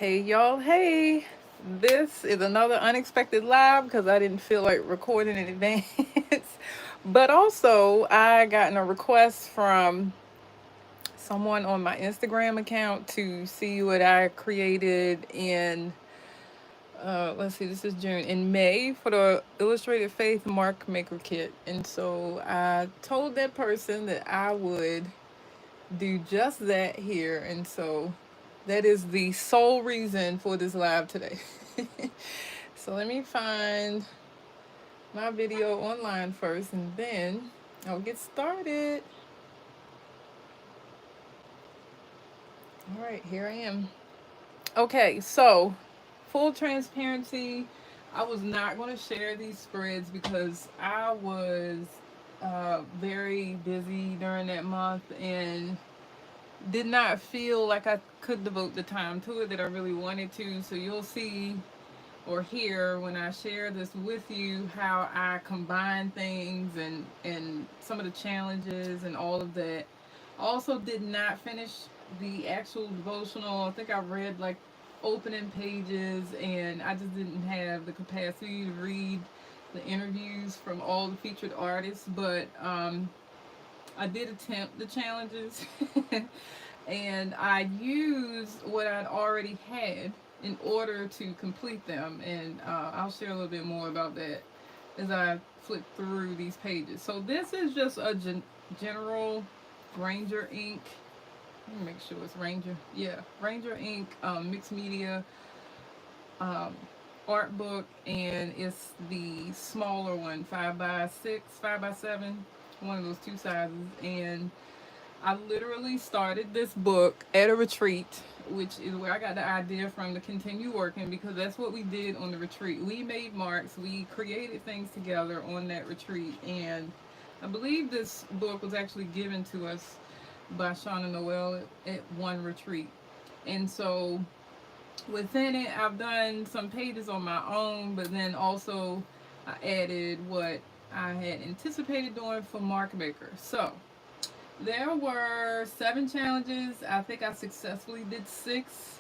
Hey y'all, hey. This is another unexpected live because I didn't feel like recording in advance. But also, I gotten a request from someone on my Instagram account to see what I created in let's see, this is June, in May for the Illustrated Faith Mark Maker Kit. And so I told that person that I would do just that here. And so that is the sole reason for this live today. So let me find my video online first and then I'll get started. All right, here I am. Okay, so full transparency, I was not going to share these spreads because I was very busy during that month and did not feel like I could devote the time to it that I really wanted to. So you'll see or hear when I share this with you how I combine things and some of the challenges and all of that. Also did not finish the actual devotional. I think I read like opening pages and I just didn't have the capacity to read the interviews from all the featured artists, but I did attempt the challenges and I used what I'd already had in order to complete them. And I'll share a little bit more about that as I flip through these pages. So this is just a general Ranger Ink. Let me make sure it's Ranger. Yeah, Ranger Ink mixed media um, art book, and it's the smaller one, 5x6, 5x7, one of those two sizes. And I literally started this book at a retreat, which is where I got the idea from to continue working because that's what we did on the retreat. We made marks, we created things together on that retreat, and I believe this book was actually given to us by Shauna Noel at one retreat. And so within it, I've done some pages on my own, but then also I added what I had anticipated doing for Mark Maker. So there were 7 challenges. I think I successfully did 6.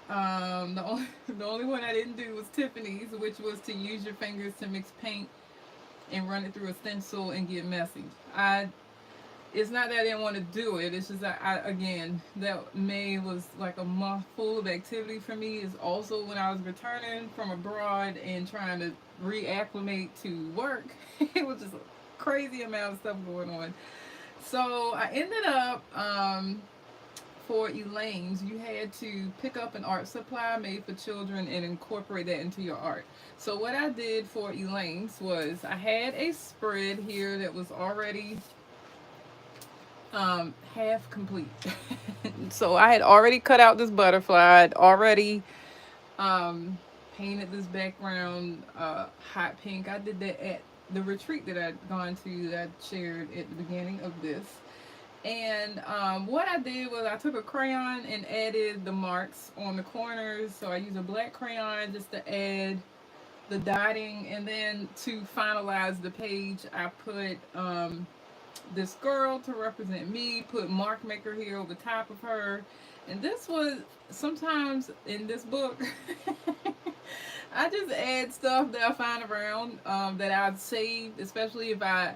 The only one I didn't do was Tiffany's, which was to use your fingers to mix paint and run it through a stencil and get messy. It's not that I didn't want to do it. It's just that again, that May was like a month full of activity for me. Is also when I was returning from abroad and trying to reacclimate to work. It was just a crazy amount of stuff going on. So I ended up for Elaine's, you had to pick up an art supply made for children and incorporate that into your art. So what I did for Elaine's was I had a spread here that was already half complete. So I had already cut out this butterfly. I'd already um, painted this background hot pink. I did that at the retreat that I'd gone to that I shared at the beginning of this. And what I did was I took a crayon and added the marks on the corners. So I used a black crayon just to add the dotting. And then to finalize the page, I put this girl to represent me, put Mark Maker here over top of her. And this was sometimes in this book, I just add stuff that I find around that I've saved, especially if I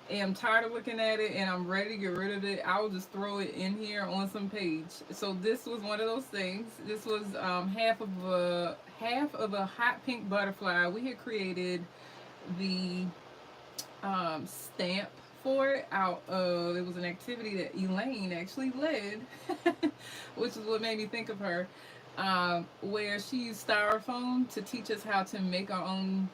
am tired of looking at it and I'm ready to get rid of it. I'll just throw it in here on some page. So this was one of those things. This was half of a hot pink butterfly. We had created the stamp for it out of, it was an activity that Elaine actually led, which is what made me think of her, where she used styrofoam to teach us how to make our own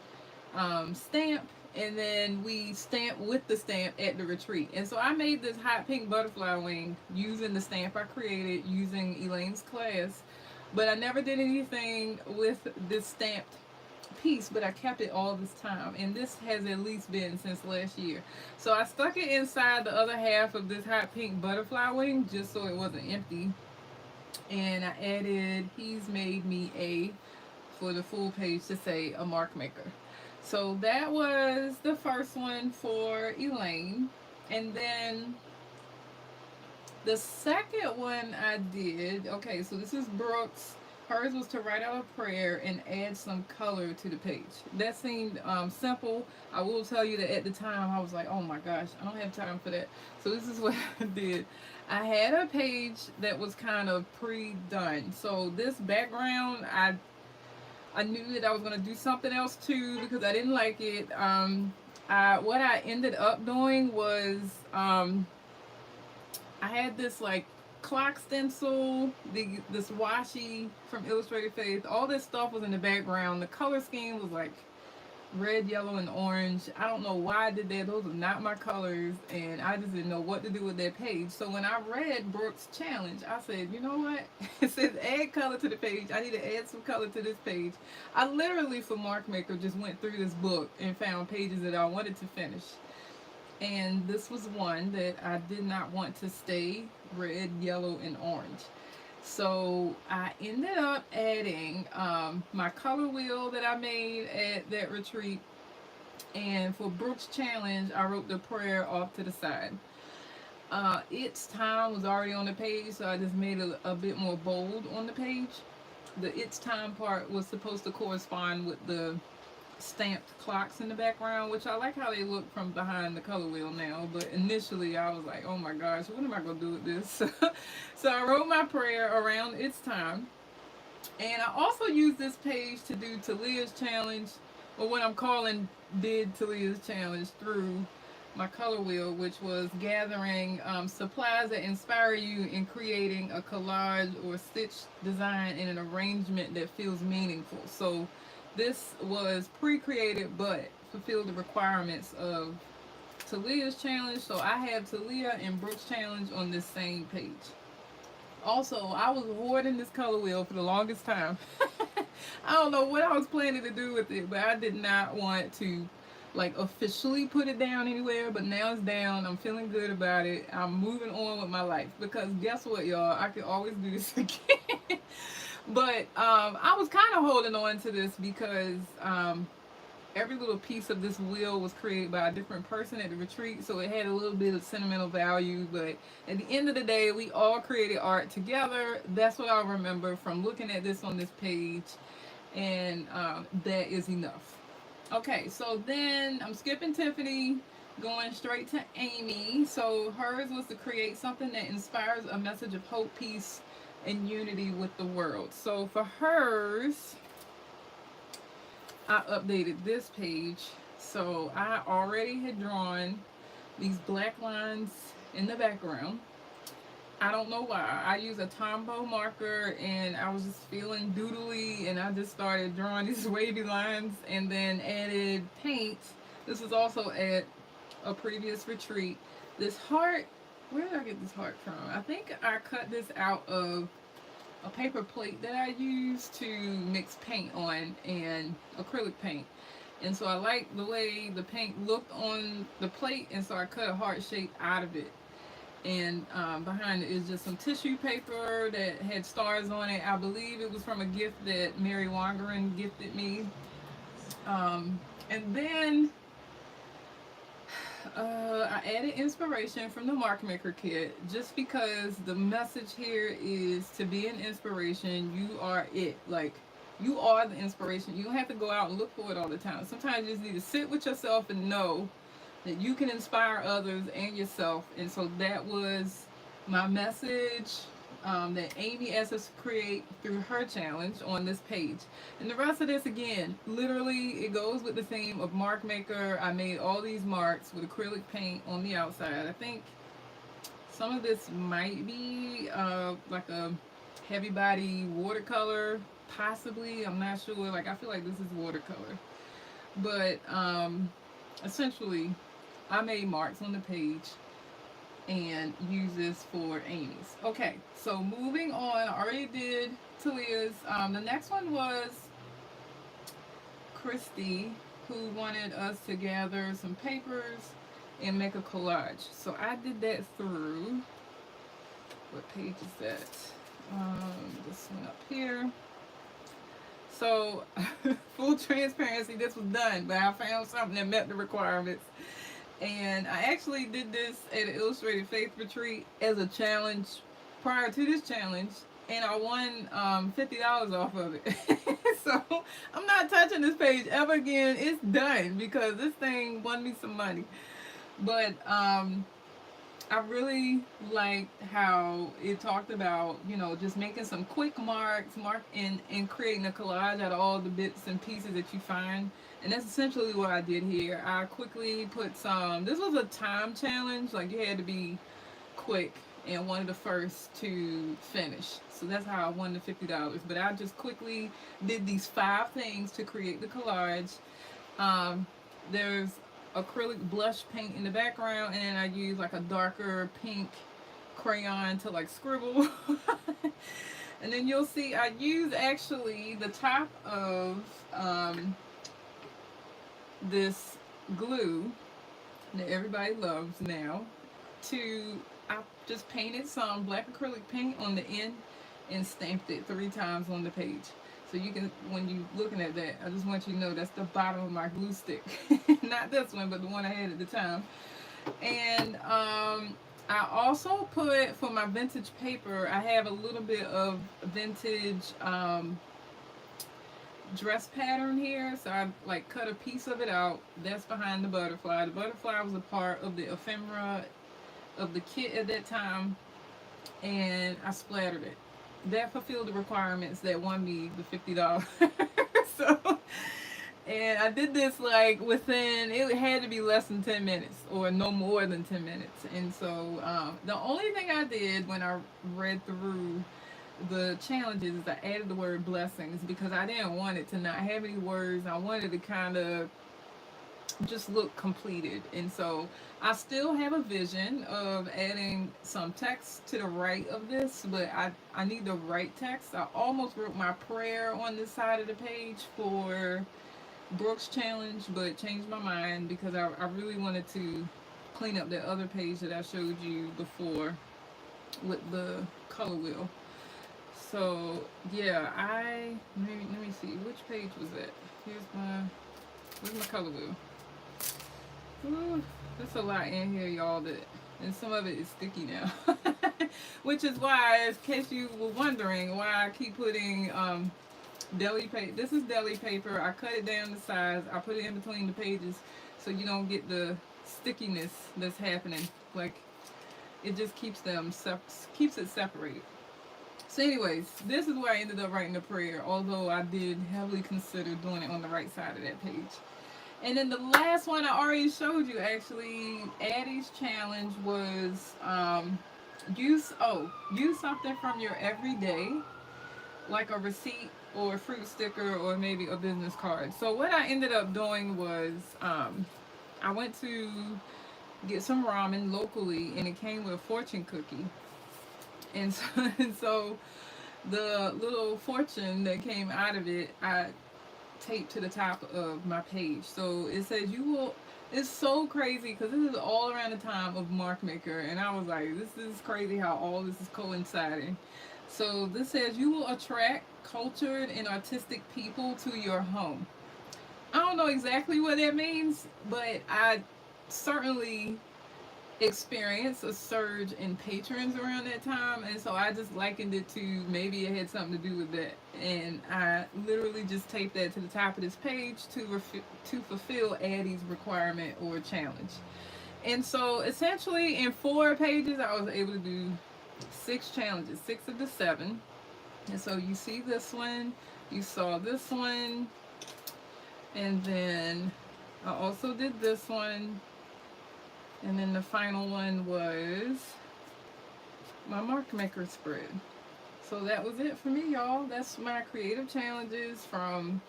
stamp, and then we stamped with the stamp at the retreat. And so I made this hot pink butterfly wing using the stamp I created using Elaine's class, but I never did anything with this stamped piece, but I kept it all this time, and this has at least been since last year. So I stuck it inside the other half of this hot pink butterfly wing just so it wasn't empty, and I added "He's made me a" for the full page to say a Mark Maker. So that was the first one for Elaine, and then the second one I did, okay, so this is Brooks. hers was to write out a prayer and add some color to the page. That seemed simple. I will tell you that at the time I was like, oh my gosh, I don't have time for that. So this is what I did. I had a page that was kind of pre-done. So this background, I knew that I was gonna do something else too because I didn't like it. What I ended up doing was I had this like clock stencil, this washi from Illustrated Faith. All this stuff was in the background. The color scheme was like red, yellow, and orange. I don't know why I did that. Those are not my colors, and I just didn't know what to do with that page. So when I read Brooke's challenge, I said, you know what? It says add color to the page. I need to add some color to this page. I literally, for Mark Maker, just went through this book and found pages that I wanted to finish. And this was one that I did not want to stay red, yellow, and orange. So I ended up adding my color wheel that I made at that retreat. And for Brooke's challenge, I wrote the prayer off to the side. It's time was already on the page, so I just made it a bit more bold on the page. The it's time part was supposed to correspond with the stamped clocks in the background, which I like how they look from behind the color wheel now, but initially I was like, oh my gosh, what am I gonna do with this? So I wrote my prayer around it's time, and I also used this page to do Talia's challenge, or what I'm calling did Talia's challenge, through my color wheel, which was gathering supplies that inspire you in creating a collage or stitch design in an arrangement that feels meaningful. So this was pre-created but fulfilled the requirements of Talia's challenge. So I have Talia and Brooke's challenge on this same page. Also, I was hoarding this color wheel for the longest time. I don't know what I was planning to do with it, but I did not want to like officially put it down anywhere, but now it's down. I'm feeling good about it. I'm moving on with my life because guess what, y'all? I could always do this again. But I was kind of holding on to this because every little piece of this wheel was created by a different person at the retreat, so it had a little bit of sentimental value. But at the end of the day, we all created art together. That's what I remember from looking at this on this page, and that is enough. Okay, so then I'm skipping Tiffany, going straight to Amy. So hers was to create something that inspires a message of hope, peace, and unity with the world. So for hers, I updated this page. So I already had drawn these black lines in the background. I don't know why. I use a Tombow marker and I was just feeling doodly and I just started drawing these wavy lines and then added paint. This was also at a previous retreat. This heart, where did I get this heart from? I think I cut this out of a paper plate that I used to mix paint on and acrylic paint. And so I liked the way the paint looked on the plate, and so I cut a heart shape out of it. And behind it is just some tissue paper that had stars on it. I believe it was from a gift that Mary Wangeren gifted me. And then I added inspiration from the Mark Maker kit just because the message here is to be an inspiration. You are it. Like, you are the inspiration. You don't have to go out and look for it all the time. Sometimes you just need to sit with yourself and know that you can inspire others and yourself. And so that was my message that Amy asked us to create through her challenge on this page. And the rest of this, again, literally it goes with the theme of Mark Maker. I made all these marks with acrylic paint on the outside. I think some of this might be like a heavy body watercolor, possibly. I'm not sure. Like, I feel like this is watercolor. But essentially, I made marks on the page and use this for Amy's. Okay, so moving on, I already did Talia's. The next one was Christy, who wanted us to gather some papers and make a collage. So I did that through, what page is that? This one up here. So, full transparency, this was done, but I found something that met the requirements. And I actually did this at an Illustrated Faith retreat as a challenge. Prior to this challenge, and I won $50 off of it. So I'm not touching this page ever again. It's done because this thing won me some money. But I really liked how it talked about, just making some quick and creating a collage out of all the bits and pieces that you find. And that's essentially what I did here. I quickly put this was a time challenge, like you had to be quick and one of the first to finish. So that's how I won the $50. But I just quickly did these 5 things to create the collage. Um, there's acrylic blush paint in the background, and I use like a darker pink crayon to like scribble. And then you'll see I use actually the top of this glue that everybody loves now. I just painted some black acrylic paint on the end and stamped it 3 times on the page. So you can, when you looking at that, I just want you to know that's the bottom of my glue stick. Not this one, but the one I had at the time. And I also put, for my vintage paper, I have a little bit of vintage dress pattern here. So I like cut a piece of it out. That's behind the butterfly. The butterfly was a part of the ephemera of the kit at that time, and I splattered it. That fulfilled the requirements that won me the $50. So, and I did this like within, it had to be less than 10 minutes or no more than 10 minutes. And so the only thing I did when I read through the challenges is I added the word blessings because I didn't want it to not have any words. I wanted to kind of just look completed. And so I still have a vision of adding some text to the right of this, but I need the right text. I almost wrote my prayer on this side of the page for Brooks Challenge, but changed my mind because I really wanted to clean up that other page that I showed you before with the color wheel. So yeah, let me see, which page was that? Where's my color wheel? Ooh, there's a lot in here, y'all, and some of it is sticky now. Which is why, in case you were wondering, why I keep putting deli paper. This is deli paper. I cut it down to size. I put it in between the pages so you don't get the stickiness that's happening. Like, it just keeps it separated. So anyways, this is where I ended up writing the prayer, although I did heavily consider doing it on the right side of that page. And then the last one I already showed you, actually, Addie's challenge was use something from your everyday, like a receipt or a fruit sticker or maybe a business card. So what I ended up doing was I went to get some ramen locally, and it came with a fortune cookie. And so, and so the little fortune that came out of it, I taped to the top of my page. So it says it's so crazy because this is all around the time of Mark Maker, and I was like, this is crazy how all this is coinciding. So this says you will attract cultured and artistic people to your home. I don't know exactly what that means, but I certainly experienced a surge in patrons around that time, and so I just likened it to maybe it had something to do with that, and I literally just taped that to the top of this page to fulfill Addie's requirement or challenge. And so essentially in 4 pages I was able to do 6 challenges, 6 of the 7. And so you see this one, you saw this one, and then I also did this one. And then the final one was my Mark Maker spread. So that was it for me, y'all. That's my creative challenges from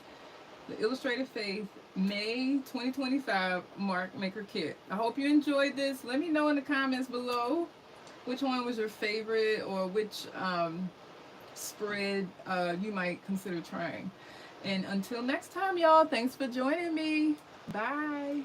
the Illustrated Faith May 2025 Mark Maker Kit. I hope you enjoyed this. Let me know in the comments below which one was your favorite, or which spread you might consider trying. And until next time, y'all, thanks for joining me. Bye.